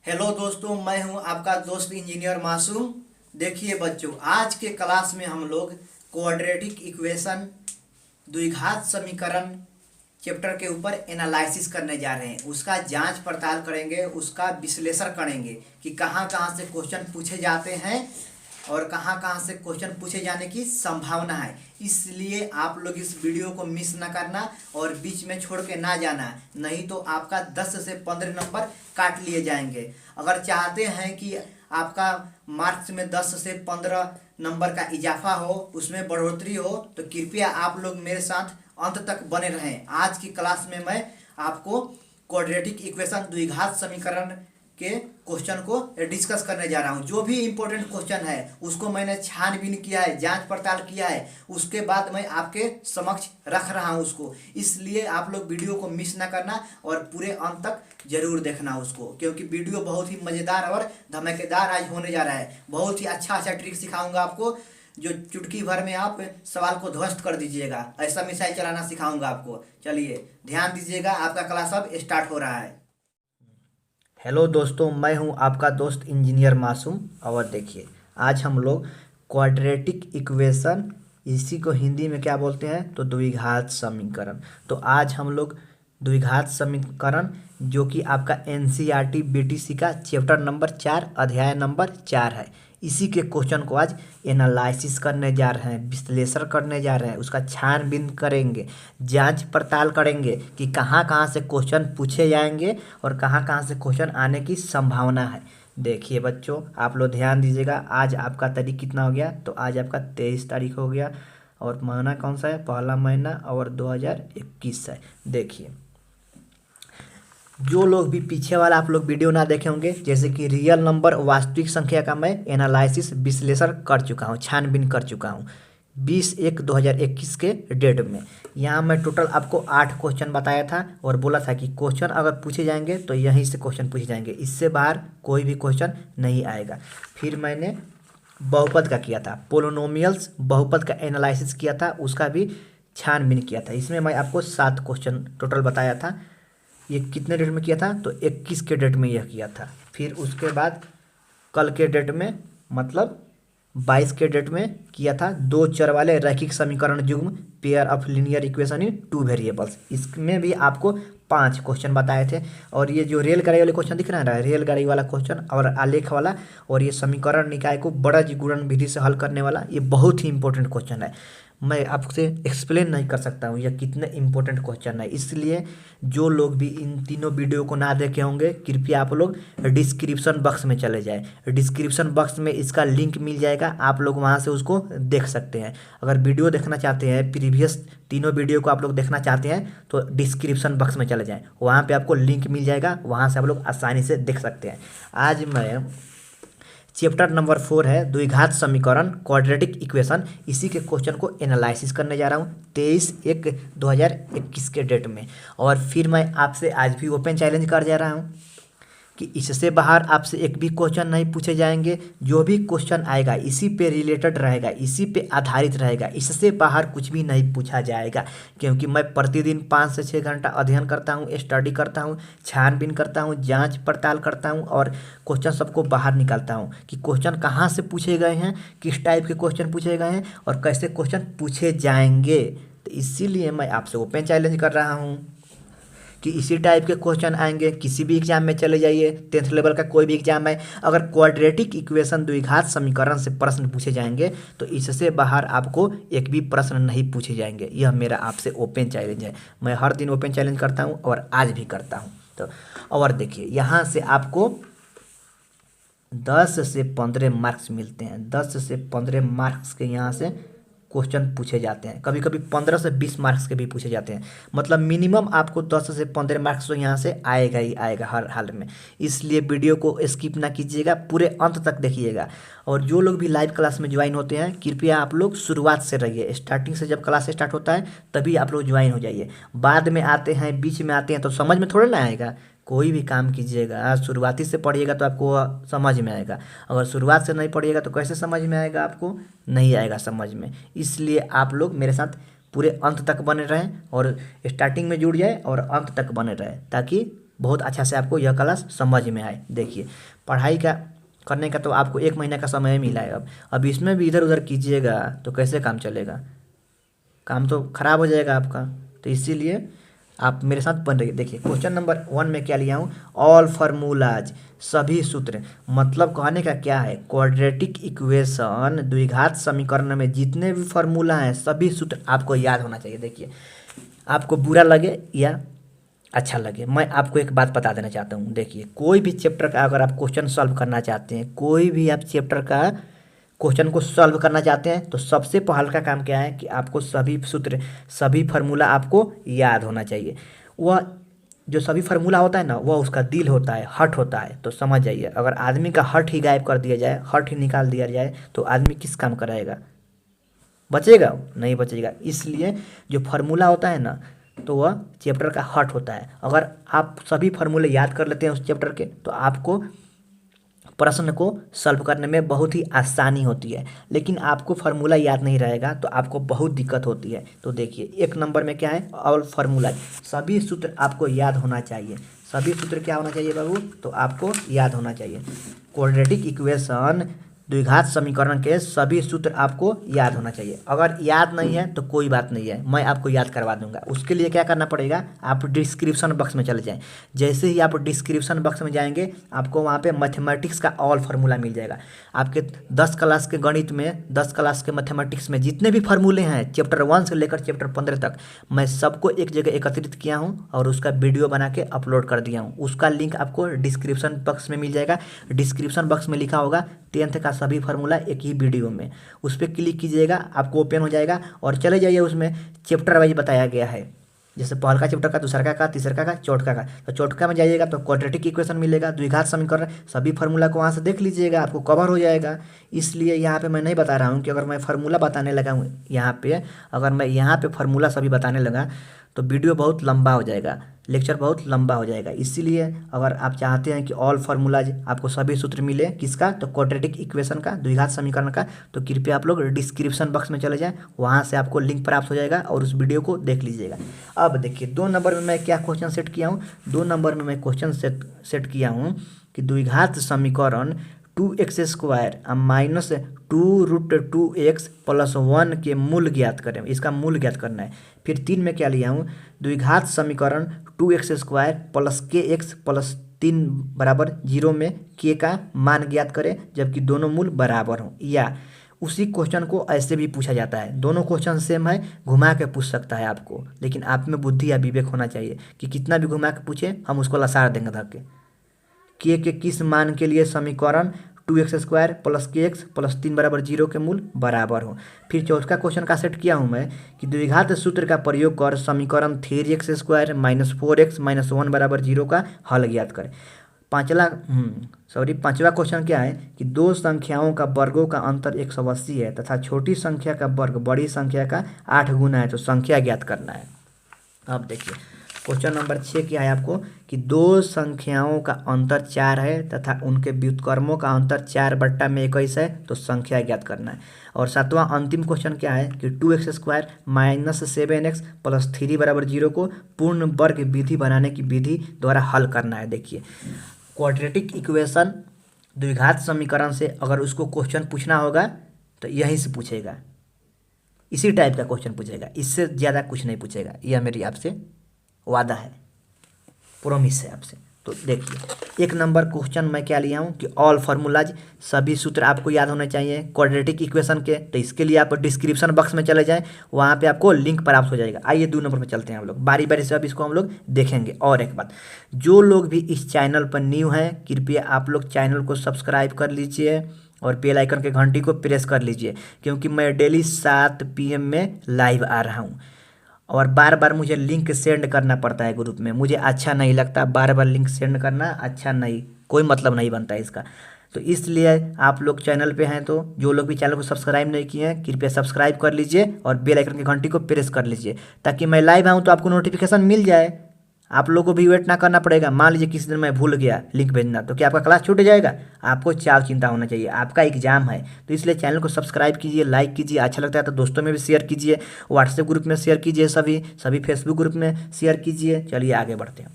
Hello दोस्तों, मैं हूं आपका दोस्त इंजीनियर मासूम। देखिए बच्चों, आज के क्लास में हम लोग क्वाड्रेटिक इक्वेशन द्विघात समीकरण चैप्टर के ऊपर एनालिसिस करने जा रहे हैं। उसका जांच पड़ताल करेंगे, उसका विश्लेषण करेंगे कि कहाँ कहाँ से क्वेश्चन पूछे जाते हैं और कहाँ कहाँ से क्वेश्चन पूछे जाने की संभावना है। इसलिए आप लोग इस वीडियो को मिस ना करना और बीच में छोड़ के ना जाना, नहीं तो आपका 10 से 15 नंबर काट लिए जाएंगे। अगर चाहते हैं कि आपका मार्क्स में 10 से 15 नंबर का इजाफा हो, उसमें बढ़ोतरी हो, तो कृपया आप लोग मेरे साथ अंत तक बने रहें। आज की क्लास में मैं आपको क्वाड्रेटिक इक्वेशन द्विघात समीकरण के क्वेश्चन को डिस्कस करने जा रहा हूं। जो भी इंपॉर्टेंट क्वेश्चन है उसको मैंने छानबीन किया है, जांच पड़ताल किया है, उसके बाद मैं आपके समक्ष रख रहा हूं उसको। इसलिए आप लोग वीडियो को मिस ना करना और पूरे अंत तक जरूर देखना उसको, क्योंकि वीडियो बहुत ही मज़ेदार और धमाकेदार आज होने जा रहा है। बहुत ही अच्छा अच्छा ट्रिक सिखाऊंगा आपको, जो चुटकी भर में आप सवाल को ध्वस्त कर दीजिएगा। ऐसा मिसाइल चलाना सिखाऊंगा आपको। चलिए ध्यान दीजिएगा, आपका क्लास अब स्टार्ट हो रहा है। हेलो दोस्तों, मैं हूं आपका दोस्त इंजीनियर मासूम। और देखिए, आज हम लोग क्वाड्रेटिक इक्वेशन, इसी को हिंदी में क्या बोलते हैं तो द्विघात समीकरण। तो आज हम लोग द्विघात समीकरण, जो कि आपका एनसीईआरटी बीटीसी का चैप्टर नंबर 4 अध्याय नंबर 4 है, इसी के क्वेश्चन को आज एनालिसिस करने जा रहे हैं, विश्लेषण करने जा रहे हैं, उसका छानबीन करेंगे, जांच पड़ताल करेंगे कि कहाँ कहाँ से क्वेश्चन पूछे जाएंगे और कहाँ कहाँ से क्वेश्चन आने की संभावना है। देखिए बच्चों, आप लोग ध्यान दीजिएगा। आज आपका तारीख कितना हो गया, तो आज आपका 23 तारीख हो गया और महीना कौन सा है, पहला महीना और 2021 है। देखिए, जो लोग भी पीछे वाला आप लोग वीडियो ना देखे होंगे, जैसे कि रियल नंबर वास्तविक संख्या का मैं एनालिसिस विश्लेषण कर चुका हूँ, छानबीन कर चुका हूँ 20/1/2021 के डेट में। यहाँ मैं टोटल आपको 8 क्वेश्चन बताया था और बोला था कि क्वेश्चन अगर पूछे जाएंगे तो यहीं से क्वेश्चन पूछे जाएंगे, इससे बाहर कोई भी क्वेश्चन नहीं आएगा। फिर मैंने बहुपद का किया था, पोलिनोमियल्स बहुपद का एनालिसिस किया था, उसका भी छानबीन किया था। इसमें मैं आपको 7 क्वेश्चन टोटल बताया था। ये कितने डेट में किया था, तो 21 के डेट में यह किया था। फिर उसके बाद कल के डेट में, मतलब 22 के डेट में किया था दो चर वाले रैखिक समीकरण युग्म, pair of linear equation in 2 variables. इसमें भी आपको 5 क्वेश्चन बताए थे। और ये जो रेलगाड़ी वाले क्वेश्चन दिख रहा है, रेलगाड़ी वाला क्वेश्चन और आलेख वाला, और ये समीकरण निकाय को बड़ा गुणन विधि से हल करने वाला, ये बहुत ही इंपॉर्टेंट क्वेश्चन है। मैं आपसे एक्सप्लेन नहीं कर सकता हूँ यह कितने इंपॉर्टेंट क्वेश्चन है। इसलिए जो लोग भी इन तीनों वीडियो को ना देखे होंगे, कृपया आप लोग डिस्क्रिप्शन बॉक्स में चले जाएं। डिस्क्रिप्शन बॉक्स में इसका लिंक मिल जाएगा, आप लोग वहां से उसको देख सकते हैं। अगर वीडियो देखना चाहते हैं, प्रीवियस तीनों वीडियो को आप लोग देखना चाहते हैं, तो डिस्क्रिप्शन बॉक्स में चले जाएँ, वहाँ पर आपको लिंक मिल जाएगा, वहाँ से आप लोग आसानी से देख सकते हैं। आज मैं चैप्टर नंबर 4 है द्विघात समीकरण क्वाड्रेटिक इक्वेशन, इसी के क्वेश्चन को एनालिसिस करने जा रहा हूँ 23/1/2021 के डेट में। और फिर मैं आपसे आज भी ओपन चैलेंज कर जा रहा हूँ कि इससे बाहर आपसे एक भी क्वेश्चन नहीं पूछे जाएंगे। जो भी क्वेश्चन आएगा इसी पे रिलेटेड रहेगा, इसी पे आधारित रहेगा, इससे बाहर कुछ भी नहीं पूछा जाएगा। क्योंकि मैं प्रतिदिन 5 से 6 घंटा अध्ययन करता हूँ, स्टडी करता हूँ, छानबीन करता हूँ, जांच पड़ताल करता हूँ और क्वेश्चन सबको बाहर निकालता हूँ कि क्वेश्चन कहाँ से पूछे गए हैं, किस टाइप के क्वेश्चन पूछे गए हैं और कैसे क्वेश्चन पूछे जाएंगे। तो इसीलिए मैं आपसे ओपन चैलेंज कर रहा हूँ कि इसी टाइप के क्वेश्चन आएंगे। किसी भी एग्जाम में चले जाइए, 10th लेवल का कोई भी एग्जाम है, अगर क्वाड्रेटिक इक्वेशन द्विघात समीकरण से प्रश्न पूछे जाएंगे तो इससे बाहर आपको एक भी प्रश्न नहीं पूछे जाएंगे। यह मेरा आपसे ओपन चैलेंज है। मैं हर दिन ओपन चैलेंज करता हूँ और आज भी करता हूँ। तो और देखिए, यहाँ से आपको 10 से 15 मार्क्स मिलते हैं। 10 से 15 मार्क्स के यहाँ से क्वेश्चन पूछे जाते हैं। कभी कभी 15 से 20 मार्क्स के भी पूछे जाते हैं। मतलब मिनिमम आपको 10 से 15 मार्क्स तो यहाँ से आएगा ही आएगा हर हाल में। इसलिए वीडियो को स्किप ना कीजिएगा, पूरे अंत तक देखिएगा। और जो लोग भी लाइव क्लास में ज्वाइन होते हैं, कृपया आप लोग शुरुआत से रहिए। स्टार्टिंग से जब क्लास स्टार्ट होता है तभी आप लोग ज्वाइन हो जाइए। बाद में आते हैं, बीच में आते हैं तो समझ में थोड़ा ना आएगा। कोई भी काम कीजिएगा, शुरुआती से पढ़िएगा तो आपको समझ में आएगा। अगर शुरुआत से नहीं पढ़िएगा तो कैसे समझ में आएगा, आपको नहीं आएगा समझ में। इसलिए आप लोग मेरे साथ पूरे अंत तक बने रहें और स्टार्टिंग में जुड़ जाए और अंत तक बने रहें, ताकि बहुत अच्छा से आपको यह क्लास समझ में आए। देखिए पढ़ाई का करने का तो आपको 1 महीना का समय मिला है। अब इसमें भी इधर उधर कीजिएगा तो कैसे काम चलेगा, काम तो खराब हो जाएगा आपका। तो इसीलिए आप मेरे साथ बन रहिए। देखिए क्वेश्चन नंबर 1 में क्या लिया हूँ, ऑल फार्मूलाज, सभी सूत्र। मतलब कहने का क्या है, क्वाड्रेटिक इक्वेशन द्विघात समीकरण में जितने भी फार्मूला हैं सभी सूत्र आपको याद होना चाहिए। देखिए आपको बुरा लगे या अच्छा लगे, मैं आपको एक बात बता देना चाहता हूँ। देखिए कोई भी चैप्टर का अगर आप क्वेश्चन सॉल्व करना चाहते हैं, कोई भी आप चैप्टर का क्वेश्चन को सॉल्व करना चाहते हैं, तो सबसे पहल का काम क्या है कि आपको सभी सूत्र, सभी फार्मूला आपको याद होना चाहिए। वह जो सभी फार्मूला होता है ना, वह उसका दिल होता है, हर्ट होता है। तो समझ जाइए, अगर आदमी का हर्ट ही गायब कर दिया जाए, हर्ट ही निकाल दिया जाए, तो आदमी किस काम कराएगा, बचेगा? नहीं बचेगा। इसलिए जो फार्मूला होता है ना, तो वह चैप्टर का हर्ट होता है। अगर आप सभी फार्मूले याद कर लेते हैं उस चैप्टर के, तो आपको प्रश्न को सॉल्व करने में बहुत ही आसानी होती है। लेकिन आपको फार्मूला याद नहीं रहेगा तो आपको बहुत दिक्कत होती है। तो देखिए 1 नंबर में क्या है, ऑल फार्मूला, सभी सूत्र आपको याद होना चाहिए। सभी सूत्र क्या होना चाहिए बाबू, तो आपको याद होना चाहिए। क्वाड्रेटिक इक्वेशन द्विघात समीकरण के सभी सूत्र आपको याद होना चाहिए। अगर याद नहीं है तो कोई बात नहीं है, मैं आपको याद करवा दूंगा। उसके लिए क्या करना पड़ेगा, आप डिस्क्रिप्शन बॉक्स में चले जाएं। जैसे ही आप डिस्क्रिप्शन बॉक्स में जाएंगे, आपको वहाँ पे मैथमेटिक्स का ऑल फार्मूला मिल जाएगा। आपके 10 क्लास के गणित में, 10 क्लास के मैथमेटिक्स में जितने भी फार्मूले हैं चैप्टर 1 से लेकर चैप्टर 15 तक, मैं सबको एक जगह एकत्रित किया हूँ और उसका वीडियो बना के अपलोड कर दिया हूँ। उसका लिंक आपको डिस्क्रिप्शन बॉक्स में मिल जाएगा। डिस्क्रिप्शन बॉक्स में लिखा होगा 10th का सभी फार्मूला एक ही वीडियो में, उस पर क्लिक कीजिएगा, आपको ओपन हो जाएगा और चले जाइए। उसमें चैप्टर वाइज बताया गया है, जैसे पहल का चैप्टर का, दूसरा का, तीसरा का, चौथा का। तो चौथा में जाइएगा तो क्वाड्रेटिक इक्वेशन मिलेगा, द्विघात समीकरण, सभी फार्मूला को वहाँ से देख लीजिएगा, आपको कवर हो जाएगा। इसलिए यहाँ पे मैं नहीं बता रहा हूँ कि अगर मैं फार्मूला बताने लगा हूँ यहाँ पे, अगर मैं यहाँ पे फार्मूला सभी बताने लगा तो वीडियो बहुत लंबा हो जाएगा, लेक्चर बहुत लंबा हो जाएगा। इसीलिए अगर आप चाहते हैं कि ऑल फार्मूलाज आपको सभी सूत्र मिले, किसका, तो क्वाड्रेटिक इक्वेशन का, द्विघात समीकरण का, तो कृपया आप लोग डिस्क्रिप्शन बॉक्स में चले जाएं, वहाँ से आपको लिंक प्राप्त हो जाएगा और उस वीडियो को देख लीजिएगा। अब देखिए 2 नंबर में मैं क्या क्वेश्चन सेट किया हूँ। 2 नंबर में मैं क्वेश्चन सेट किया हूँ कि द्विघात समीकरण 2x² माइनस 2√2x प्लस 1 के मूल ज्ञात करें, इसका मूल ज्ञात करना है। फिर 3 में क्या लिया हूँ, द्विघात समीकरण 2x² प्लस kx प्लस 3 बराबर 0 में k का मान ज्ञात करें जबकि दोनों मूल बराबर हों। या उसी क्वेश्चन को ऐसे भी पूछा जाता है, दोनों क्वेश्चन सेम है, घुमा के पूछ सकता है आपको, लेकिन आप में बुद्धि या विवेक होना चाहिए कि कितना भी घुमा के पूछे हम उसको लसार देंगे धक्के। के किस मान के लिए समीकरण 2x² प्लस kx प्लस 3 बराबर 0 के मूल बराबर हो। फिर चौथा क्वेश्चन का सेट किया हूँ मैं कि द्विघात सूत्र का प्रयोग कर समीकरण 3x² माइनस 4x माइनस 1 बराबर 0 का हल ज्ञात करें। पांचवा क्वेश्चन क्या है कि दो संख्याओं का वर्गों का अंतर 180 है तथा छोटी संख्या का वर्ग बड़ी संख्या का 8 गुना है, तो संख्या ज्ञात करना है। अब देखिए क्वेश्चन नंबर 6 क्या है आपको कि दो संख्याओं का अंतर 4 है तथा उनके व्युत्क्रमों का अंतर 4/21 है, तो संख्या ज्ञात करना है। और 7वां अंतिम क्वेश्चन क्या है कि 2x² माइनस 7x प्लस 3 बराबर 0 को पूर्ण वर्ग विधि बनाने की विधि द्वारा हल करना है। देखिए क्वाड्रेटिक इक्वेशन द्विघात समीकरण से अगर उसको क्वेश्चन पूछना होगा तो यहीं से पूछेगा, इसी टाइप का क्वेश्चन पूछेगा, इससे ज़्यादा कुछ नहीं पूछेगा। यह मेरी आपसे वादा है, प्रॉमिस है आपसे। तो देखिए 1 नंबर क्वेश्चन मैं क्या लिया हूँ कि ऑल फार्मूलाज, सभी सूत्र आपको याद होने चाहिए क्वाड्रेटिक इक्वेशन के। तो इसके लिए आप डिस्क्रिप्शन बॉक्स में चले जाएं, वहाँ पे आपको लिंक प्राप्त हो जाएगा। आइए 2 नंबर में चलते हैं हम लोग, बारी बारी से अब इसको हम लोग देखेंगे। और एक बात, जो लोग भी इस चैनल पर न्यू हैं कृपया आप लोग चैनल को सब्सक्राइब कर लीजिए और बेल आइकन के घंटी को प्रेस कर लीजिए, क्योंकि मैं डेली 7 PM में लाइव आ रहा हूँ। और बार बार मुझे लिंक सेंड करना पड़ता है ग्रुप में, मुझे अच्छा नहीं लगता, बार बार लिंक सेंड करना अच्छा नहीं, कोई मतलब नहीं बनता है इसका। तो इसलिए आप लोग चैनल पे हैं, तो जो लोग भी चैनल को सब्सक्राइब नहीं किए हैं कृपया सब्सक्राइब कर लीजिए और बेल आइकन की घंटी को प्रेस कर लीजिए, ताकि मैं लाइव आऊँ तो आपको नोटिफिकेशन मिल जाए, आप लोगों को भी वेट ना करना पड़ेगा। मान लीजिए किसी दिन मैं भूल गया लिंक भेजना, तो क्या आपका क्लास छूट जाएगा? आपको चाव चिंता होना चाहिए, आपका एग्जाम है। तो इसलिए चैनल को सब्सक्राइब कीजिए, लाइक कीजिए, अच्छा लगता है तो दोस्तों में भी शेयर कीजिए, व्हाट्सएप ग्रुप में शेयर कीजिए, सभी फेसबुक ग्रुप में शेयर कीजिए। चलिए आगे बढ़ते हैं।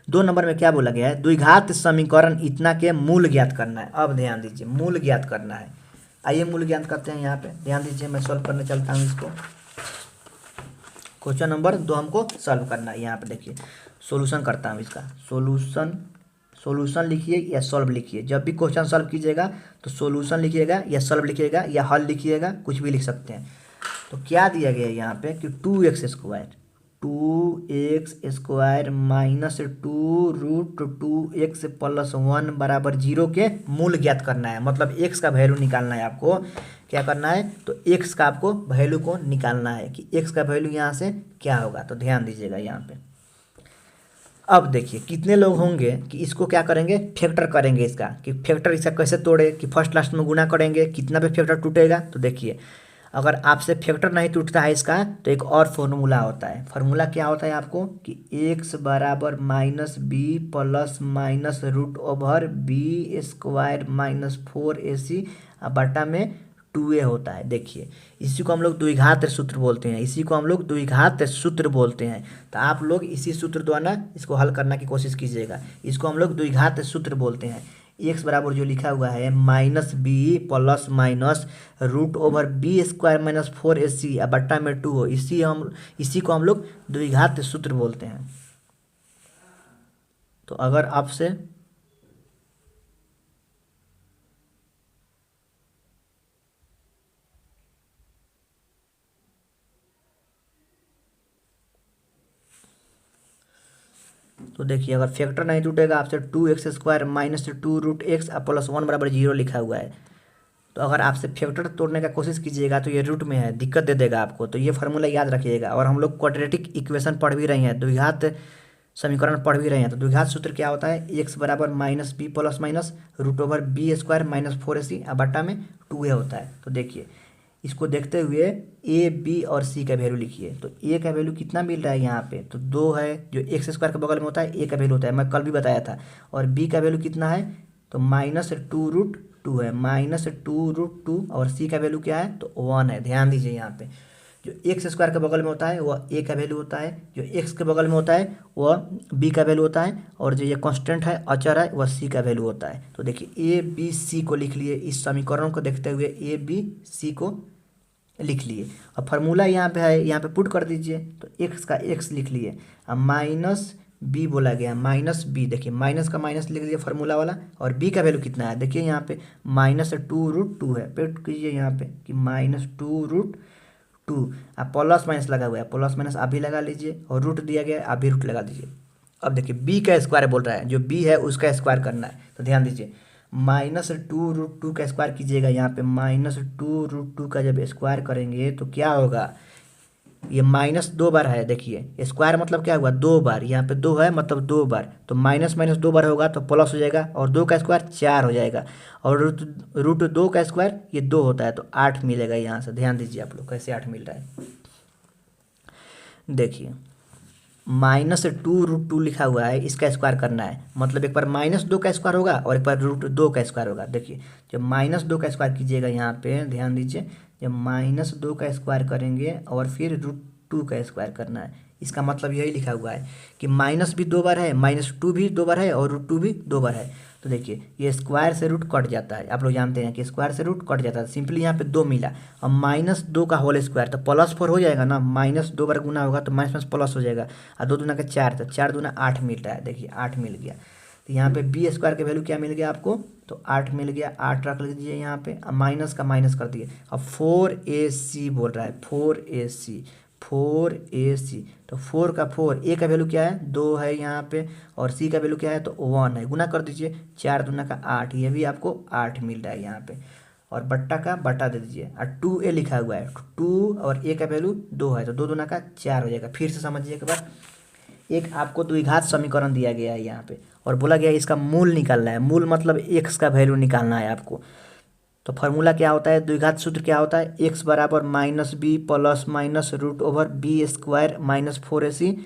2 नंबर में क्या बोला गया है, द्विघात समीकरण इतना के मूल ज्ञात करना है। अब ध्यान दीजिए, मूल ज्ञात करना है। आइए मूल ज्ञात करते हैं। यहाँ पे ध्यान दीजिए, मैं सॉल्व करने चलता हूँ इसको। क्वेश्चन नंबर 2 हमको सॉल्व करना है। यहाँ पे देखिए सॉल्यूशन करता हूँ इसका। सॉल्यूशन लिखिए या सॉल्व लिखिए। जब भी क्वेश्चन सॉल्व कीजिएगा तो सॉल्यूशन लिखिएगा या सॉल्व लिखिएगा या हल लिखिएगा, कुछ भी लिख सकते हैं। तो क्या दिया गया है यहाँ पे कि 2x² माइनस 2√2x प्लस 1 बराबर 0 के मूल ज्ञात करना है। मतलब x का वैल्यू निकालना है आपको। क्या करना है, तो x का आपको वैल्यू को निकालना है कि x का वैल्यू यहाँ से क्या होगा। तो ध्यान दीजिएगा यहाँ पे। अब देखिए कितने लोग होंगे कि इसको क्या करेंगे, फैक्टर करेंगे इसका, कि फैक्टर इसका कैसे तोड़े, कि फर्स्ट लास्ट में गुना करेंगे, कितना पे फैक्टर टूटेगा। तो देखिए अगर आपसे फैक्टर नहीं टूटता है इसका तो एक और फार्मूला होता है। फार्मूला क्या होता है आपको कि x बराबर -b plus minus root over b² minus 4ac बटा में 2a होता है। देखिए इसी को हम लोग द्विघात सूत्र बोलते हैं। तो आप लोग इसी सूत्र द्वारा इसको हल करने की कोशिश कीजिएगा। इसको हम लोग द्विघात सूत्र बोलते हैं। x बराबर जो लिखा हुआ है -b plus minus root over b² minus 4ac बट्टा में 2 हो, इसी को हम लोग द्विघात सूत्र बोलते हैं। तो अगर आपसे तो देखिए अगर फैक्टर नहीं टूटेगा आपसे 2x² माइनस 2√x प्लस 1 बराबर 0 लिखा हुआ है। तो अगर आपसे फैक्टर तोड़ने का कोशिश कीजिएगा तो ये रूट में है, दिक्कत दे देगा आपको। तो ये फार्मूला याद रखिएगा। और हम लोग क्वाड्रेटिक इक्वेशन पढ़ भी रहे हैं, द्विघात समीकरण पढ़ भी रहे हैं। तो द्विघात सूत्र क्या होता है, x बराबर -b plus minus root over b² minus 4ac बटा में 2a होता है। तो देखिए इसको देखते हुए a b और c का वैल्यू लिखिए। तो a का वैल्यू कितना मिल रहा है यहाँ पे, तो 2 है, जो x² के बगल में होता है a का वैल्यू होता है, मैं कल भी बताया था। और b का वैल्यू कितना है, तो -2√2 है, -2√2। और c का वैल्यू क्या है, तो 1 है। ध्यान दीजिए यहाँ पे जो x² के बगल में होता है वह a का वैल्यू होता है, जो x के बगल में होता है वह b का वैल्यू होता है, और जो ये कांस्टेंट है अचर है वह c का वैल्यू होता है। तो देखिए a b c को लिख लिए। इस समीकरण को देखते हुए a b c को लिख लिए। अब फार्मूला यहाँ पे है, यहाँ पे पुट कर दीजिए। तो x का x लिख लिए। अब माइनस b बोला गया, -b, देखिए माइनस का माइनस लिख दिया फार्मूला वाला। और b का वैल्यू कितना है, देखिए यहाँ पे -2√2 है, पुट कीजिए यहाँ पे कि -2√2। अब प्लस माइनस लगा हुआ है, प्लस माइनस आप भी लगा लीजिए, और रूट दिया गया है आप भी रूट लगा दीजिए। अब देखिए b का स्क्वायर बोल रहा है, जो b है उसका स्क्वायर करना है। तो ध्यान दीजिए -2√2 का स्क्वायर कीजिएगा। यहाँ पे -2√2 का जब स्क्वायर करेंगे तो क्या होगा, ये माइनस 2 बार है। देखिए स्क्वायर मतलब क्या हुआ, 2 बार, यहाँ पे 2 है मतलब 2 बार। तो माइनस माइनस 2 बार होगा तो प्लस हो जाएगा, और 2 का स्क्वायर 4 हो जाएगा, और रूट 2 का स्क्वायर ये 2 होता है, तो 8 मिलेगा यहाँ से। ध्यान दीजिए आप लोग कैसे 8 मिल रहा है। देखिए -2√2 लिखा हुआ है, इसका स्क्वायर करना है। मतलब एक बार -2 का स्क्वायर होगा और एक बार √2 का स्क्वायर होगा। देखिए जब -2 का स्क्वायर कीजिएगा यहाँ पे ध्यान दीजिए, जब -2 का स्क्वायर करेंगे और फिर √2 का स्क्वायर करना है, इसका मतलब यही लिखा हुआ है कि माइनस भी 2 बार है, -2 भी 2 बार है, और √2 भी 2 बार है। तो देखिए ये स्क्वायर से रूट कट जाता है, आप लोग जानते हैं कि स्क्वायर से रूट कट जाता है। सिंपली यहाँ पे 2 मिला, अब -2 का होल स्क्वायर तो +4 हो जाएगा ना, -2 बार गुना होगा तो माइनस प्लस हो जाएगा, और 2 दूना का 4, तो 4 दूना 8 मिल रहा है। देखिए 8 मिल गया। तो यहाँ पे b² का वैल्यू क्या मिल गया आपको, तो 8 मिल गया। 8 रख लीजिए यहाँ पे, अब माइनस का माइनस कर दिए। अब 4ac बोल रहा है, 4ac। तो 4 का 4, a का वैल्यू क्या है, 2 है यहाँ पे, और c का वैल्यू क्या है, तो 1 है। गुना कर दीजिए, 4 दूना का 8, ये भी आपको 8 मिल रहा है यहाँ पे, और बट्टा का बट्टा दे दीजिए। और 2a लिखा हुआ है, 2 और a का वैल्यू 2 है, तो 2 दूना का 4 हो जाएगा। फिर से समझिए एक बार, एक आपको द्विघात समीकरण दिया गया है यहाँ पे, और बोला गया है इसका मूल निकालना है। मूल मतलब x का वैल्यू निकालना है आपको। तो फार्मूला क्या होता है, द्विघात सूत्र क्या होता है, x बराबर -b plus minus root over b² minus 4ac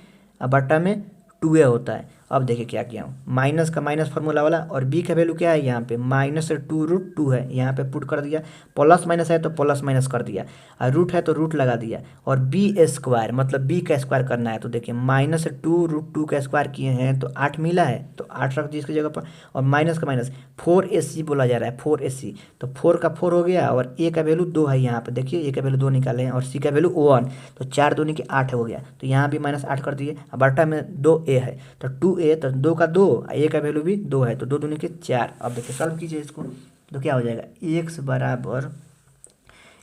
बट्टा में 2a होता है। अब देखिए क्या किया हूँ, माइनस का माइनस फार्मूला वाला, और b का वैल्यू क्या है यहाँ पे -2√2 है, यहाँ पे पुट कर दिया, प्लस माइनस है तो प्लस माइनस कर दिया, और रूट है तो रूट लगा दिया, और बी स्क्वायर मतलब b का स्क्वायर करना है, तो देखिए -2√2 का स्क्वायर किए हैं तो 8 मिला है, तो 8 रख दिए इसकी जगह पर, और माइनस का माइनस 4ac बोला जा रहा है, 4ac, तो 4 का 4 हो गया, और a का वैल्यू 2 है यहाँ पे, देखिए a का वैल्यू 2 निकाले हैं, और c का वैल्यू 1, तो 4 दूनी के 8 हो गया, तो यहाँ भी -8 कर दिए, अब बटा में 2a है, तो 2a, तो 2 का 2, a का वैल्यू भी 2 है, तो 2 दूनी के 4। अब देखिए सॉल्व कीजिए इसको, तो क्या हो जाएगा, x बराबर,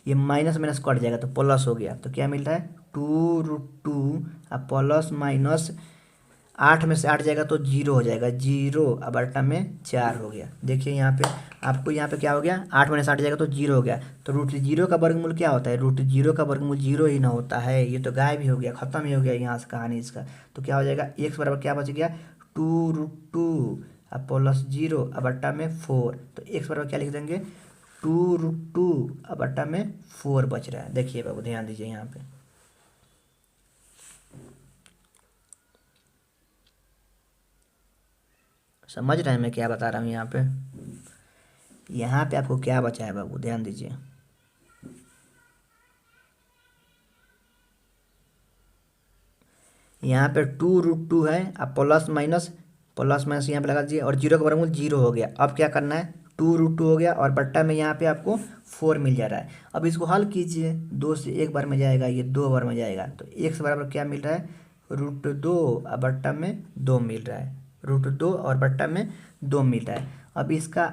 ये माइनस माइनस कट जाएगा तो प्लस हो गया, तो क्या मिल रहा है 2√2, अब प्लस माइनस 8 में से 8 जाएगा तो 0 हो जाएगा, 0, अब बटा में 4 हो गया। देखिए यहाँ पे आपको यहाँ पे क्या हो गया, 8 में से 8 जाएगा तो 0 हो गया, तो √0 का वर्गमूल क्या होता है, √0 का वर्गमूल 0 ही ना होता है, ये तो गायब ही हो गया, खत्म ही हो गया यहाँ से कहानी इसका। तो क्या हो जाएगा, x बराबर क्या बच गया 2√2, अब प्लस 0, अब बट्टा में 4, तो x बराबर क्या लिख देंगे 2√2, अब बट्टा में 4 बच रहा है। देखिए बाबू ध्यान दीजिए यहाँ पे, समझ रहे हैं मैं क्या बता रहा हूँ यहाँ पे आपको क्या बचा है बाबू, ध्यान दीजिए। यहाँ पे 2√2 है, अब प्लस माइनस यहाँ पे लगा दीजिए, और 0 का वर्गमूल 0 हो गया। अब क्या करना है, 2√2 हो गया, और बट्टा में यहाँ पे आपको 4 मिल जा रहा है। अब इसको हल कीजिए, 2 से 1 बार में जाएगा, ये 2 बार में जाएगा, तो x बराबर क्या मिल रहा है √2, अब बट्टा में 2 मिल रहा है, √2 और बट्टा में 2 मिल रहा है। अब इसका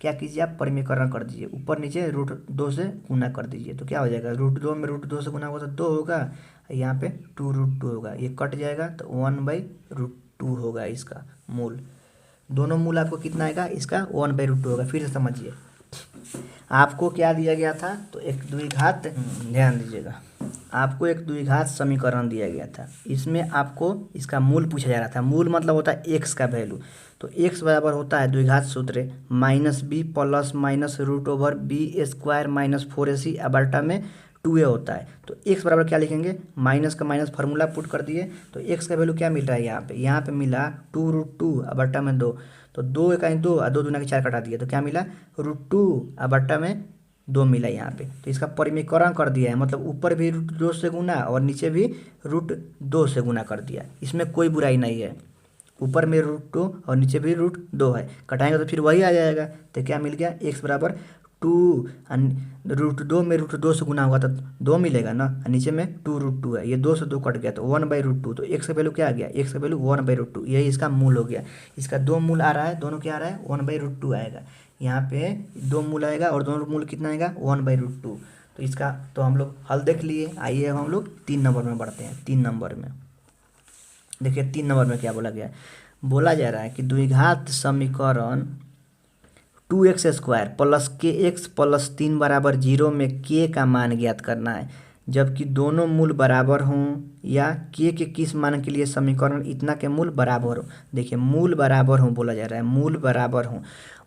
क्या कीजिए, आप परिमीकरण कर दीजिए, ऊपर नीचे √2 से गुना कर दीजिए, तो क्या हो जाएगा √2 में √2 से गुना होगा तो 2 होगा, यहाँ पे 2√2 होगा, ये कट जाएगा तो 1/√2 होगा इसका मूल। दोनों मूल आपको कितना आएगा इसका 1/√2 होगा। फिर से समझिए, आपको क्या दिया गया था, तो एक द्विघात, ध्यान दीजिएगा, आपको एक द्विघात समीकरण दिया गया था, इसमें आपको इसका मूल पूछा जा रहा था। मूल मतलब होता है एक्स का वैल्यू, तो x बराबर होता है द्विघात सूत्र -b plus minus √b² - 4ac, अब बटा में 2a होता है। तो x बराबर क्या लिखेंगे, माइनस का माइनस फार्मूला पुट कर दिए, तो x का वैल्यू क्या मिल रहा है यहाँ पे मिला 2√2, अब बटा में 2, तो 2 1 2 और 2 दूना के 4 कटा दिया, तो क्या मिला √2, अब बटा में 2 मिला यहाँ पे। तो इसका परिमीकरण कर दिया है, मतलब ऊपर भी √2 से गुना और नीचे भी √2 से गुना कर दिया, इसमें कोई बुराई नहीं है। ऊपर में √2 और नीचे भी √2 है, कटाएंगे तो फिर वही आ जाएगा। तो क्या मिल गया, x बराबर 2, √2 में √2 से गुना होगा तो 2 मिलेगा ना, नीचे में 2√2 है, ये 2 से 2 कट गया तो 1/√2, तो x का वैल्यू क्या आ गया, x का वैल्यू 1/√2, यही इसका मूल हो गया। इसका 2 मूल आ रहा है, दोनों क्या आ रहा है 1/√2 आएगा, यहाँ पे 2 मूल आएगा और दोनों मूल कितना आएगा 1/√2। तो इसका तो हम लोग हल देख लिए। आइए अब हम लोग 3 नंबर में बढ़ते हैं। 3 नंबर में देखिए, 3 नंबर में क्या बोला गया है, बोला जा रहा है कि द्विघात समीकरण 2x² प्लस kx प्लस 3 बराबर 0 में k का मान ज्ञात करना है, जबकि दोनों मूल बराबर हों या k के किस मान के लिए समीकरण इतना के मूल बराबर हो। देखिए मूल बराबर हों बोला जा रहा है, मूल बराबर हों।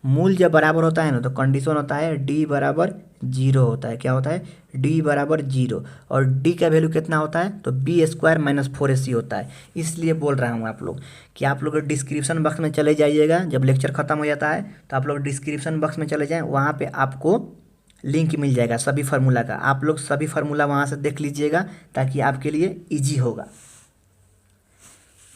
मूल जब बराबर होता है ना तो कंडीशन होता है d बराबर 0 होता है, क्या होता है d बराबर 0, और d का वैल्यू कितना होता है तो b² - 4ac होता है। इसलिए बोल रहा हूँ आप लोग कि आप लोग डिस्क्रिप्शन बॉक्स में चले जाइएगा, जब लेक्चर खत्म हो जाता है तो आप लोग डिस्क्रिप्शन बॉक्स में चले जाएँ, वहाँ पे आपको लिंक मिल जाएगा सभी फार्मूला का, आप लोग सभी फार्मूला वहाँ से देख लीजिएगा ताकि आपके लिए ईजी होगा।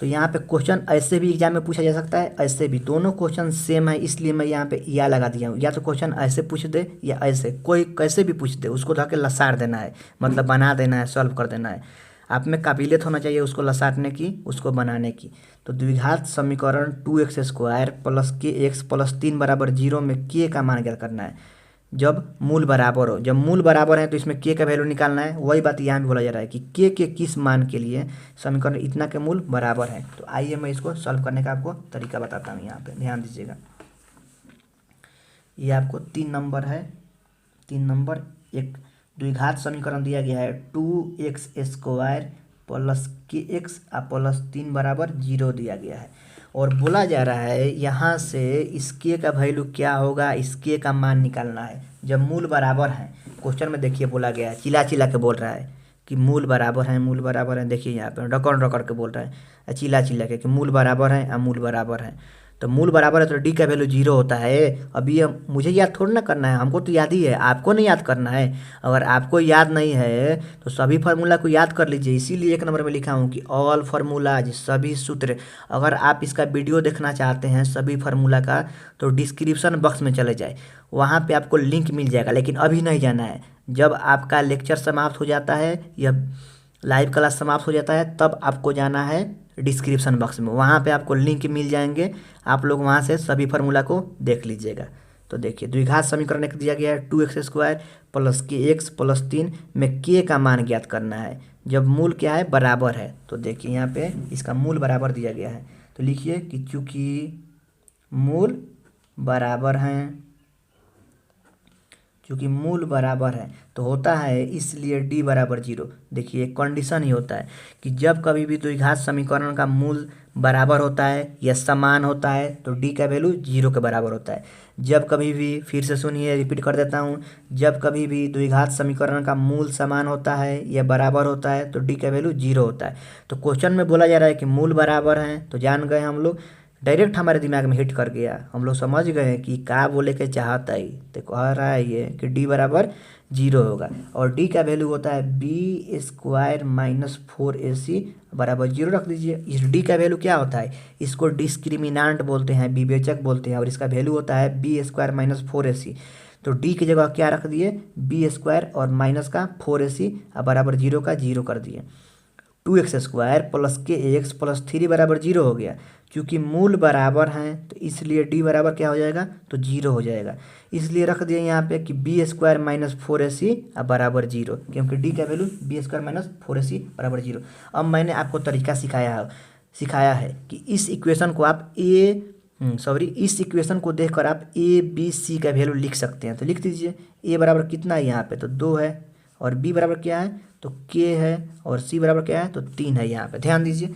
तो यहाँ पे क्वेश्चन ऐसे भी एग्जाम में पूछा जा सकता है, ऐसे भी, दोनों क्वेश्चन सेम है, इसलिए मैं यहाँ पे या लगा दिया हूँ। या तो क्वेश्चन ऐसे पूछ दे या ऐसे, कोई कैसे भी पूछ दे, उसको धर के लसार देना है, मतलब बना देना है, सॉल्व कर देना है। आप में काबिलियत होना चाहिए उसको लसारने की, उसको बनाने की। तो द्विघात समीकरण 2x² प्लस kx प्लस 3 बराबर 0 में k का मान ज्ञात करना है जब मूल बराबर हो। जब मूल बराबर है तो इसमें k का वैल्यू निकालना है। वही बात यहाँ भी बोला जा रहा है कि k के किस मान के लिए समीकरण इतना के मूल बराबर है। तो आइए मैं इसको सॉल्व करने का आपको तरीका बताता हूँ। यहाँ पे ध्यान दीजिएगा, ये आपको 3 नंबर है। 3 नंबर एक द्विघात समीकरण दिया गया है 2x² प्लस kx प्लस 3 बराबर 0 दिया गया है, और बोला जा रहा है यहाँ से इस k का वैल्यू क्या होगा, इस k का मान निकालना है जब मूल बराबर है। क्वेश्चन में देखिए बोला गया है, चिल्ला चिल्ला के बोल रहा है कि मूल बराबर है, मूल बराबर है। देखिए यहाँ पे रकड़ रकड़ के बोल रहा है, चिल्ला चिल्ला के कि मूल बराबर है और मूल बराबर है। तो मूल बराबर है तो डी का वैल्यू 0 होता है। अभी हम मुझे याद थोड़ी ना करना है, हमको तो याद ही है, आपको नहीं याद करना है। अगर आपको याद नहीं है तो सभी फार्मूला को याद कर लीजिए। इसीलिए 1 नंबर में लिखा हूँ कि ऑल फार्मूलाज, सभी सूत्र। अगर आप इसका वीडियो देखना चाहते हैं सभी फार्मूला का तो डिस्क्रिप्शन बॉक्स में चले जाए, वहाँ पे आपको लिंक मिल जाएगा। लेकिन अभी नहीं जाना है, जब आपका लेक्चर समाप्त हो जाता है या लाइव क्लास समाप्त हो जाता है तब आपको जाना है डिस्क्रिप्शन बॉक्स में, वहाँ पे आपको लिंक मिल जाएंगे। आप लोग वहाँ से सभी फार्मूला को देख लीजिएगा। तो देखिए द्विघात समीकरण एक दिया गया है 2x² प्लस के एक्स प्लस 3 में के का मान ज्ञात करना है जब मूल क्या है, बराबर है। तो देखिए यहाँ पे इसका मूल बराबर दिया गया है, तो लिखिए कि चूँकि मूल बराबर हैं, चूँकि मूल बराबर है तो होता है इसलिए डी बराबर 0। देखिए एक कंडीशन ही होता है कि जब कभी भी द्विघात समीकरण का मूल बराबर होता है या समान होता है तो डी का वैल्यू 0 के बराबर होता है। जब कभी भी, फिर से सुनिए, रिपीट कर देता हूँ, जब कभी भी द्विघात समीकरण का मूल समान होता है या बराबर होता है तो डी का वैल्यू 0 होता है। तो क्वेश्चन में बोला जा रहा है कि मूल बराबर हैं, तो जान गए हम लोग, डायरेक्ट हमारे दिमाग में हिट कर गया, हम लोग समझ गए कि क्या बोले के चाहता है। तो कह रहा है ये कि डी बराबर 0 होगा और डी का वैल्यू होता है b² माइनस 4ac बराबर 0 रख दीजिए। इस डी का वैल्यू क्या होता है, इसको डिस्क्रिमिनांट बोलते हैं, विवेचक बोलते हैं, और इसका वैल्यू होता है b² माइनस 4ac। तो डी की जगह क्या रख दिए, b² और माइनस का 4ac बराबर 0 का 0 कर दिए। 2x² प्लस के एक्स प्लस 3 बराबर 0 हो गया। क्योंकि मूल बराबर हैं तो इसलिए डी बराबर क्या हो जाएगा, तो 0 हो जाएगा। इसलिए रख दिए यहाँ पे कि b² माइनस 4ac बराबर 0, क्योंकि डी का वैल्यू b² माइनस 4ac बराबर 0। अब मैंने आपको तरीका सिखाया है कि इस इक्वेशन को आप इस इक्वेशन को देखकर आप a b c का वैल्यू लिख सकते हैं। तो लिख दीजिए a बराबर कितना है यहाँ पे, तो 2 है, और b बराबर क्या है, तो k है, और c बराबर क्या है, तो 3 है। यहाँ पे ध्यान दीजिए,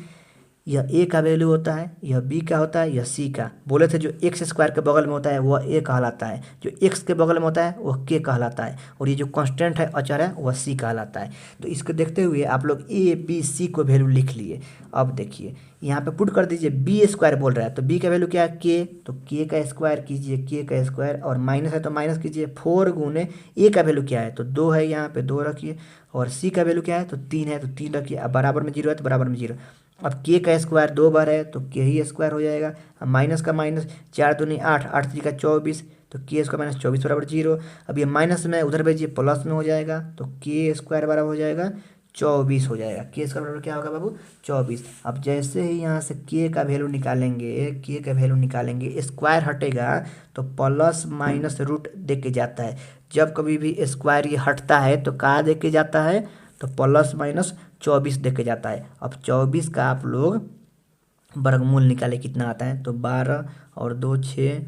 यह a का वैल्यू होता है, यह b का होता है, यह c का। बोले थे जो x² के बगल में होता है वह a कहलाता है, जो x के बगल में होता है वह k कहलाता है, और ये जो कांस्टेंट है, अचर है, वह c कहलाता है। तो इसको देखते हुए आप लोग a b c को वैल्यू लिख लिए। अब देखिए यहाँ पे पुट कर दीजिए, b² बोल रहा है तो b का वैल्यू क्या है, k, तो k का स्क्वायर कीजिए, k का स्क्वायर, और माइनस है तो माइनस कीजिए। 4 गुने a का वैल्यू क्या है, तो 2 है, यहाँ पे 2 रखिए, और c का वैल्यू क्या है, तो 3 है, तो 3 रखिए। अब बराबर में 0 है तो बराबर में 0। अब k का स्क्वायर 2 बार है तो k ही स्क्वायर हो जाएगा। अब माइनस का माइनस, 4 दूनी 8, 8 3 24, तो k² माइनस 24 बराबर 0। अब ये माइनस में उधर भेजिए, प्लस में हो जाएगा, तो k² बराबर हो जाएगा 24 हो जाएगा। k² बराबर क्या होगा बाबू, 24। अब जैसे ही यहाँ से k का वैल्यू निकालेंगे, स्क्वायर हटेगा तो प्लस माइनस रूट दे के जाता है। जब कभी भी स्क्वायर ये हटता है तो क्या दे के जाता है, तो प्लस माइनस 24 दे के जाता है। अब 24 का आप लोग वर्गमूल निकाले कितना आता है, तो 12 और 2 6,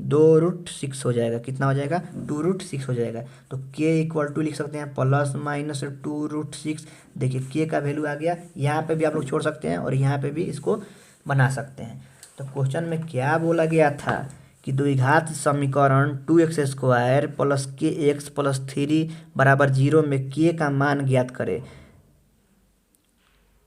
2√6 हो जाएगा। कितना हो जाएगा, 2√6 हो जाएगा। तो k इक्वल टू लिख सकते हैं प्लस माइनस 2√6। देखिए k का वैल्यू आ गया, यहाँ पे भी आप लोग छोड़ सकते हैं और यहाँ पे भी इसको बना सकते हैं। तो क्वेश्चन में क्या बोला गया था कि द्विघात समीकरण 2x² प्लस के एक्स प्लस 3 बराबर 0 में k का मान ज्ञात करें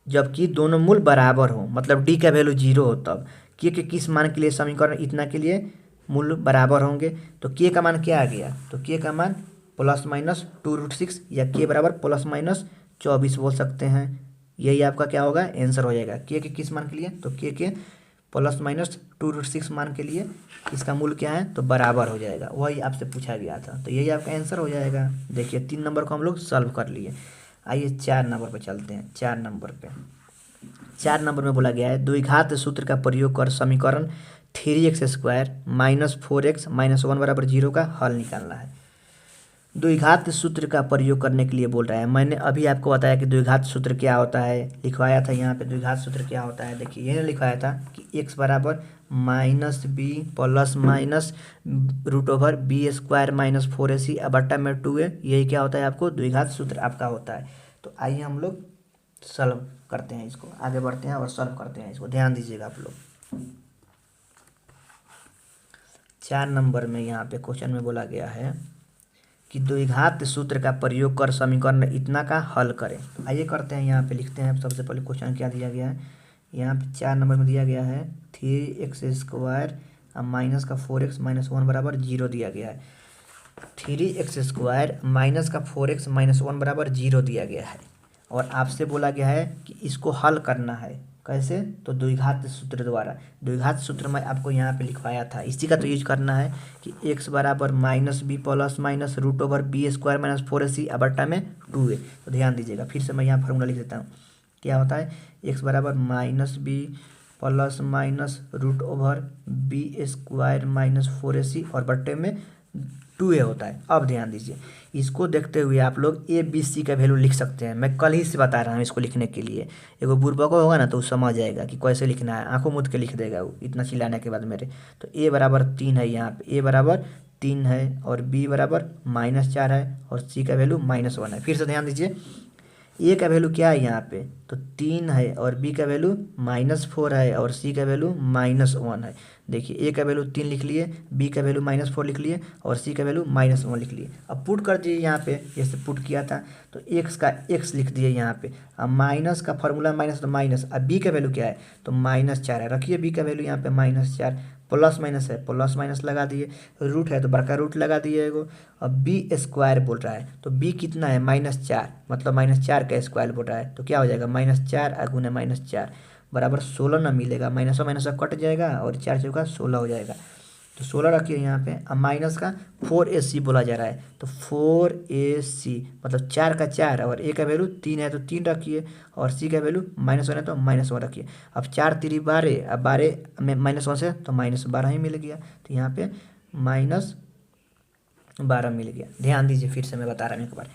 जबकि दोनों मूल बराबर हो, मतलब d का वैल्यू 0 हो। तब k के किस मान के लिए समीकरण इतना के लिए मूल बराबर होंगे, तो k का मान क्या आ गया, तो k का मान प्लस माइनस 2√6 या k बराबर प्लस माइनस 24 बोल सकते हैं। यही आपका क्या होगा, आंसर हो जाएगा। k के किस मान के लिए, तो k के प्लस माइनस 2√6 मान के लिए इसका मूल क्या है, तो बराबर हो जाएगा। वही आपसे पूछा गया था, तो यही आपका आंसर हो जाएगा। देखिए 3 नंबर को हम लोग सॉल्व कर लिए। आइए 4 नंबर पे चलते हैं। 4 नंबर में बोला गया है द्विघात सूत्र का प्रयोग कर समीकरण 3x² माइनस 4x माइनस 1 बराबर 0 का हल निकालना है। द्विघात सूत्र का प्रयोग करने के लिए बोल रहा है। मैंने अभी आपको बताया कि द्विघात सूत्र क्या होता है, लिखवाया था यहाँ पे द्विघात सूत्र क्या होता है। देखिए ये लिखवाया था कि x बराबर minus b plus minus √b² minus 4ac बट्टा में 2a, यही क्या होता है आपको, द्विघात सूत्र आपका होता है। तो आइए हम लोग सॉल्व करते हैं, इसको आगे बढ़ते हैं और सॉल्व करते हैं। इसको ध्यान दीजिएगा आप लोग। 4 नंबर में यहाँ पे क्वेश्चन में बोला गया है कि द्विघात सूत्र का प्रयोग कर समीकरण इतना का हल करें। आइए करते हैं, यहाँ पे लिखते हैं। सबसे पहले क्वेश्चन क्या दिया गया है, यहाँ पे 4 नंबर में दिया गया है 3x² माइनस का 4x माइनस 1 बराबर 0 दिया गया है। 3x² माइनस का 4x माइनस 1 बराबर 0 दिया गया है और आपसे बोला गया है कि इसको हल करना है। कैसे? तो द्विघात सूत्र द्वारा। द्विघात सूत्र मैं आपको यहाँ पे लिखवाया था, इसी का तो यूज करना है कि x बराबर minus B plus minus root over b² minus 4ac बट्टा में 2a। तो ध्यान दीजिएगा, फिर से मैं यहाँ फार्मूला लिख देता हूँ। क्या होता है? x बराबर minus B plus minus root over b² minus 4ac और बट्टे में 2a होता है। अब ध्यान दीजिए, इसको देखते हुए आप लोग a b c का वैल्यू लिख सकते हैं। मैं कल ही से बता रहा हूँ इसको लिखने के लिए। एगो बुर्बक होगा ना तो वो समझ जाएगा कि कैसे लिखना है, आंखों मूंद के लिख देगा वो इतना चिल्लाने के बाद मेरे। तो a बराबर 3 है, यहाँ पे a बराबर 3 है और b बराबर -4 है और c का वैल्यू -1 है। फिर से ध्यान दीजिए, ए का वैल्यू क्या है यहाँ पे, तो 3 है और बी का वैल्यू -4 है और सी का वैल्यू -1 है। देखिए, ए का वैल्यू 3 लिख लिए, बी का वैल्यू -4 लिख लिए और सी का वैल्यू -1 लिख लिए। अब पुट कर दीजिए यहाँ पे, जैसे पुट किया था तो एक्स का एक्स लिख दिए यहाँ पे। अब माइनस का फॉर्मूला माइनस तो माइनस, अब बी का वैल्यू क्या है तो -4 है, रखिए बी का वैल्यू यहाँ पे -4। प्लस माइनस है, प्लस माइनस लगा दिए, रूट है तो बड़का रूट लगा दिए एगो। अब b² बोल रहा है तो b कितना है -4, मतलब -4 का स्क्वायर बोल रहा है तो क्या हो जाएगा -4 गुना -4 बराबर 16 ना मिलेगा। माइनस माइनस कट जाएगा और 4 चौका 16 हो जाएगा। तो 16 रखिए यहाँ पे। अब माइनस का 4ac बोला जा रहा है तो 4ac मतलब 4 का 4 और a का वैल्यू 3 है तो 3 रखिए और c का वैल्यू -1 है तो -1 रखिए। अब 4 3 12, अब 12 में -1 से तो -12 ही मिल गया, तो यहाँ पे -12 मिल गया। ध्यान दीजिए, फिर से मैं बता रहा हूँ एक बार।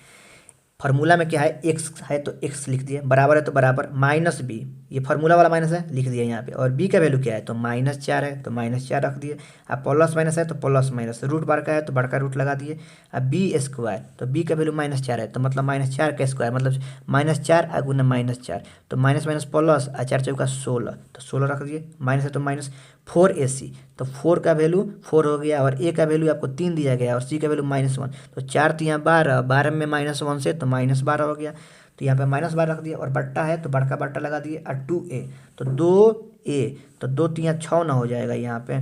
फार्मूला में क्या है, एक्स है तो एक्स लिख दिए, बराबर है तो बराबर, माइनस बी, ये फार्मूला वाला माइनस है लिख दिया यहाँ पे, और बी का वैल्यू क्या है तो -4 है तो -4 रख दिए। अब प्लस माइनस है तो प्लस माइनस, रूट बड़का है तो बड़का रूट लगा दिए। अब b² तो b का वैल्यू -4 है तो मतलब -4 का स्क्वायर मतलब -4 गुना -4 तो माइनस माइनस प्लस 4 चौका 16 तो 16 रख दिए। माइनस है तो माइनस 4ac तो 4 का वैल्यू 4 हो गया और a का वैल्यू आपको 3 दिया गया और c का वैल्यू -1 तो 4 3 12, 12 में -1 से तो -12 हो गया। तो यहाँ पे -12 रख दिया और बट्टा है तो बड़का बट्टा लगा दिए और 2a तो 2a तो 2 3 6 ना हो जाएगा, यहाँ पे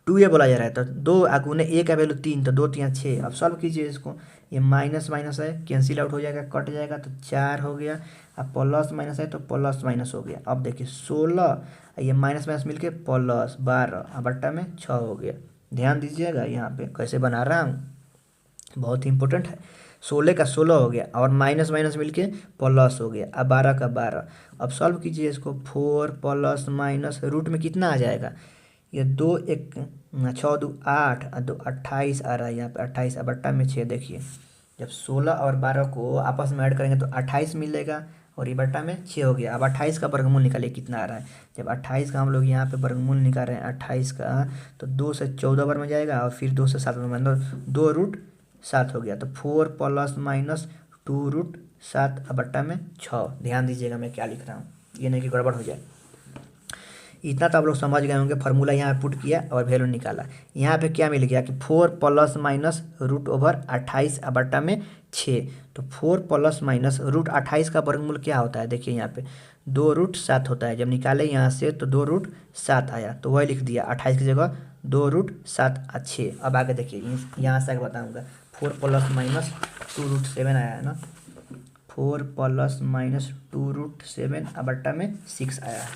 2a बोला जा रहा है तो 2 गुने a का वैल्यू 3 तो 2 3 6। अब सॉल्व कीजिए इसको, ये माइनस माइनस है कैंसिल आउट हो जाएगा, कट जाएगा तो 4 हो गया। अब प्लस माइनस है तो प्लस माइनस हो गया। अब देखिए 16, ये माइनस माइनस मिलके प्लस 12 अब बट्टा में 6 हो गया। ध्यान दीजिएगा यहाँ पे कैसे बना रहा हूँ, बहुत ही इंपॉर्टेंट है। 16 का 16 हो गया और माइनस माइनस मिलके प्लस हो गया। अब 12 का 12। अब सॉल्व कीजिए इसको, 4 प्लस माइनस रूट में कितना आ जाएगा, ये 2 1 6 2 8 2 28 आ रहा है यहाँ पे 28 अब बट्टा में 6। देखिए जब 16 और 12 को आपस में ऐड करेंगे तो 28 मिलेगा और ये बट्टा में 6 हो गया। अब 28 का वर्गमूल निकालिए कितना आ रहा है। जब 28 का हम लोग यहाँ पे वर्गमूल निकाल रहे हैं 28 का तो 2 से 14 बार में जाएगा और फिर 2 से 7 बार में, 2√7 हो गया। तो 4 प्लस माइनस 2√7 अब बट्टा में 6। ध्यान दीजिएगा मैं क्या लिख रहा हूँ, ये नहीं कि गड़बड़ हो जाए। इतना तो आप लोग समझ गए होंगे। फार्मूला यहाँ पुट किया और वैल्यू निकाला। यहाँ पे क्या मिल गया कि 4 प्लस माइनस √28 अब बट्टा में 6। तो 4 प्लस माइनस √28 का वर्गमूल क्या होता है, देखिए यहाँ पे 2√7 होता है। जब निकाले यहाँ से तो 2√7 आया तो वही लिख दिया 28 की जगह 2√7 और 6। अब आगे देखिए यहाँ से आगे बताऊँगा। 4 प्लस माइनस 2√7 आया है ना, 4 प्लस माइनस 2√7 अब बट्टा में 6 आया है,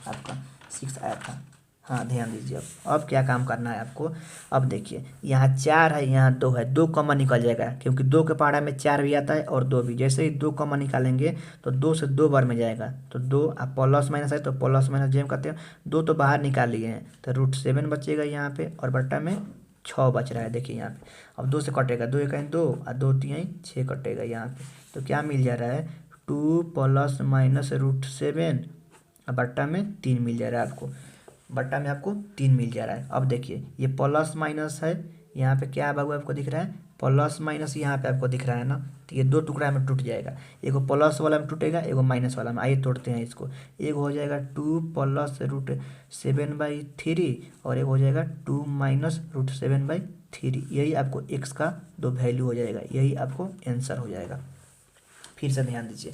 आपका 6 आया था। हाँ ध्यान दीजिए। अब क्या काम करना है आपको, अब देखिए यहाँ 4 है यहाँ 2 है, 2 कॉमन निकल जाएगा क्योंकि 2 के पहाड़ा में 4 भी आता है और 2 भी। जैसे ही 2 कॉमन निकालेंगे तो 2 से 2 बार में जाएगा तो 2, अब प्लस माइनस है तो प्लस माइनस जेम करते हैं, 2 तो बाहर निकाल लिए हैं तो √7 बचेगा यहाँ पे और बट्टा में 6 बच रहा है। देखिए यहाँ पे अब 2 से कटेगा, 2 1 2 और 2 3 6 कटेगा यहाँ पे। तो क्या मिल जा रहा है 2 प्लस माइनस √7 अब बट्टा में 3 मिल जा रहा है आपको, बट्टा में आपको 3 मिल जा रहा है। अब देखिए ये प्लस माइनस है, यहाँ पे क्या बाबू आपको दिख रहा है प्लस माइनस, यहाँ पे आपको दिख रहा है ना, तो ये 2 टुकड़ा में टूट जाएगा, एगो प्लस वाला में टूटेगा एगो माइनस वाला में। आइए तोड़ते हैं इसको, एक हो जाएगा 2 प्लस √7/3 और एक हो जाएगा 2 माइनस √7/3। 3, यही आपको x का दो वैल्यू हो जाएगा, यही आपको आंसर हो जाएगा। फिर से ध्यान दीजिए,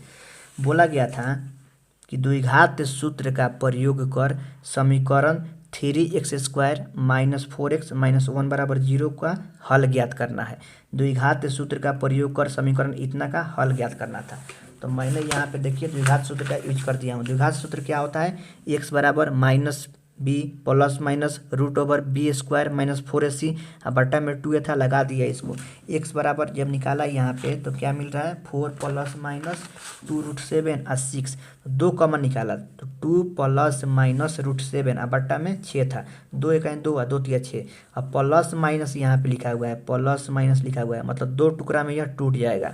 बोला गया था कि द्विघात सूत्र का प्रयोग कर समीकरण 3x² - 4x - 1 = 0 का हल ज्ञात करना है। द्विघात सूत्र का प्रयोग कर समीकरण इतना का हल ज्ञात करना था। तो मैंने यहाँ पे देखिए द्विघात सूत्र का यूज कर दिया हूँ। द्विघात सूत्र क्या होता है, x बराबर -b plus minus √b² - 4ac बट्टा में 2a था, लगा दिया इसको। x बराबर जब निकाला यहाँ पे तो क्या मिल रहा है, 4 + -2√7 और 6, दो कॉमन निकाला तो 2 + -√7 बट्टा में 6 था, 2 × 2 2 × 6। अब प्लस माइनस यहाँ पे लिखा हुआ है, प्लस माइनस लिखा हुआ है, मतलब दो टुकड़ा में यह टूट जाएगा।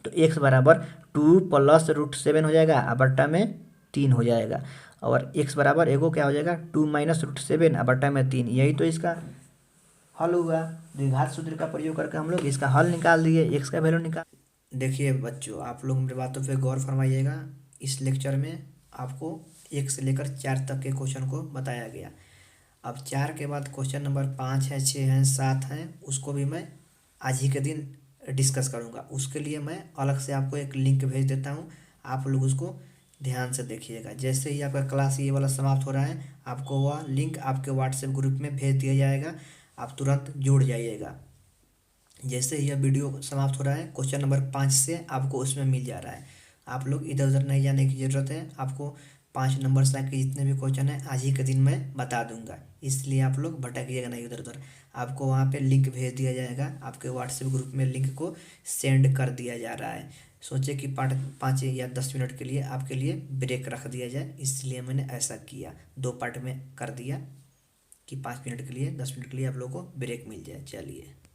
तो x बराबर 2 + √7 हो जाएगा बट्टा में 3 हो जाएगा, और x बराबर एगो क्या हो जाएगा, 2 - √7 बट्टा में 3। यही तो इसका हल हुआ। द्विघात सूत्र का प्रयोग करके हम लोग इसका हल निकाल दिए, x का वैल्यू निकाल। देखिए बच्चों, आप लोग मेरी बातों पे गौर फरमाइएगा। इस लेक्चर में आपको 1 से लेकर 4 तक के क्वेश्चन को बताया गया। अब 4 के बाद क्वेश्चन नंबर 5 है, 6 है, 7 है, उसको भी मैं आज ही के दिन डिस्कस करूँगा। उसके लिए मैं अलग से आपको एक लिंक भेज देता हूँ, आप लोग उसको ध्यान से देखिएगा। जैसे ही आपका क्लास ये वाला समाप्त हो रहा है, आपको वह लिंक आपके व्हाट्सएप ग्रुप में भेज दिया जाएगा, आप तुरंत जुड़ जाइएगा। जैसे ही यह वीडियो समाप्त हो रहा है, क्वेश्चन नंबर 5 से आपको उसमें मिल जा रहा है। आप लोग इधर उधर नहीं जाने की ज़रूरत है, आपको 5 नंबर से के जितने भी क्वेश्चन हैं आज ही के दिन मैं बता दूंगा, इसलिए आप लोग भटकिएगा नहीं इधर उधर। आपको वहाँ पे लिंक भेज दिया जाएगा, आपके व्हाट्सएप ग्रुप में लिंक को सेंड कर दिया जा रहा है। सोचे कि 5 या 10 मिनट के लिए आपके लिए ब्रेक रख दिया जाए, इसलिए मैंने ऐसा किया, 2 पार्ट में कर दिया कि 5 मिनट के लिए 10 मिनट के लिए आप लोगों को ब्रेक मिल जाए। चलिए।